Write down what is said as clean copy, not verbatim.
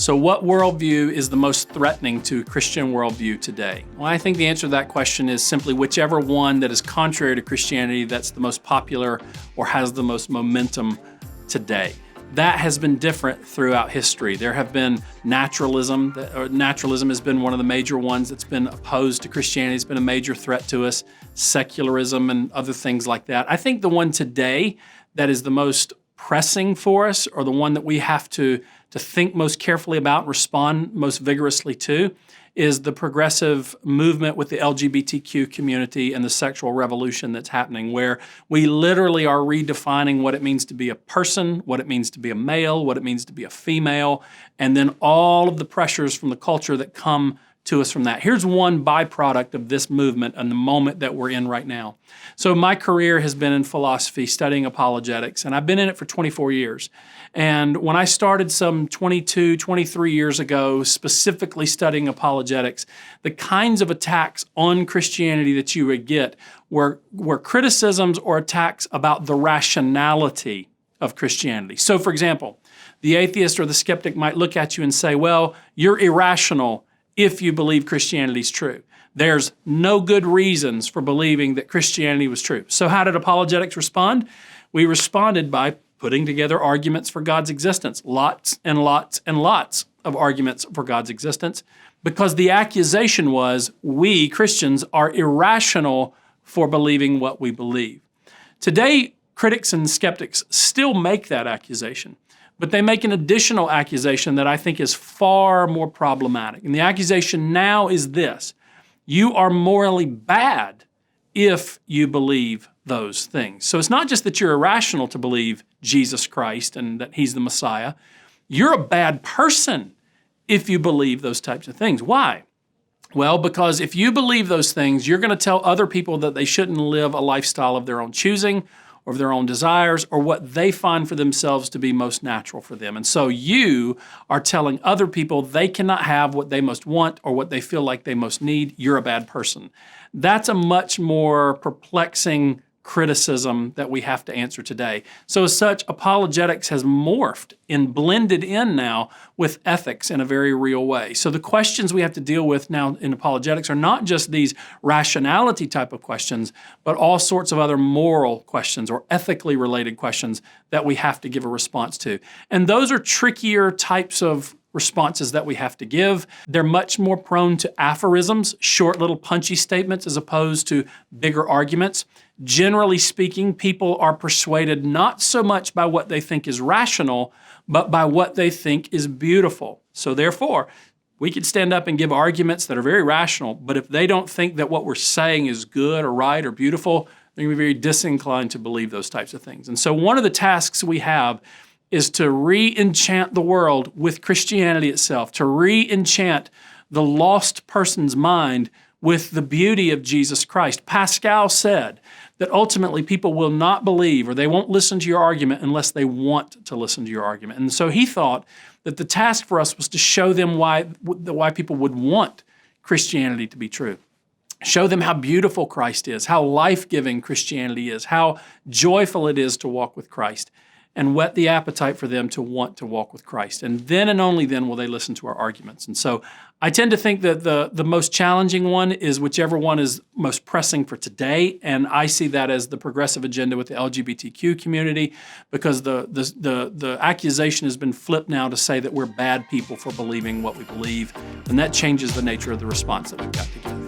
So what worldview is the most threatening to Christian worldview today? Well, I think the answer to that question is simply whichever one that is contrary to Christianity that's the most popular or has the most momentum today. That has been different throughout history. There have been naturalism. Naturalism has been one of the major ones that's been opposed to Christianity. It's been a major threat to us. Secularism and other things like that. I think the one today that is the most pressing for us, or the one that we have to think most carefully about and respond most vigorously to, is the progressive movement with the LGBTQ community and the sexual revolution that's happening, where we literally are redefining what it means to be a person, what it means to be a male, what it means to be a female, and then all of the pressures from the culture that come to us from that. Here's one byproduct of this movement and the moment that we're in right now. So my career has been in philosophy, studying apologetics, and I've been in it for 24 years. And when I started some 22, 23 years ago, specifically studying apologetics, the kinds of attacks on Christianity that you would get were criticisms or attacks about the rationality of Christianity. So for example, the atheist or the skeptic might look at you and say, well, you're irrational if you believe Christianity is true. There's no good reasons for believing that Christianity was true. So how did apologetics respond? We responded by putting together arguments for God's existence, lots and lots and lots of arguments for God's existence, because the accusation was we Christians are irrational for believing what we believe. Today, critics and skeptics still make that accusation, but they make an additional accusation that I think is far more problematic. And the accusation now is this: you are morally bad if you believe those things. So it's not just that you're irrational to believe Jesus Christ and that He's the Messiah. You're a bad person if you believe those types of things. Why? Well, because if you believe those things, you're going to tell other people that they shouldn't live a lifestyle of their own choosing, or of their own desires, or what they find for themselves to be most natural for them. And so you are telling other people they cannot have what they most want or what they feel like they most need. You're a bad person. That's a much more perplexing criticism that we have to answer today. So as such, apologetics has morphed and blended in now with ethics in a very real way. So the questions we have to deal with now in apologetics are not just these rationality type of questions, but all sorts of other moral questions or ethically related questions that we have to give a response to. And those are trickier types of responses that we have to give. They're much more prone to aphorisms, short little punchy statements, as opposed to bigger arguments. Generally speaking, people are persuaded not so much by what they think is rational, but by what they think is beautiful. So therefore, we could stand up and give arguments that are very rational, but if they don't think that what we're saying is good or right or beautiful, they're going to be very disinclined to believe those types of things. And so one of the tasks we have is to re-enchant the world with Christianity itself, to re-enchant the lost person's mind with the beauty of Jesus Christ. Pascal said that ultimately people will not believe or they won't listen to your argument unless they want to listen to your argument. And so he thought that the task for us was to show them why people would want Christianity to be true. Show them how beautiful Christ is, how life-giving Christianity is, how joyful it is to walk with Christ, and whet the appetite for them to want to walk with Christ. And then and only then will they listen to our arguments. And so I tend to think that the most challenging one is whichever one is most pressing for today, and I see that as the progressive agenda with the LGBTQ community, because the accusation has been flipped now to say that we're bad people for believing what we believe, and that changes the nature of the response that we've got to give.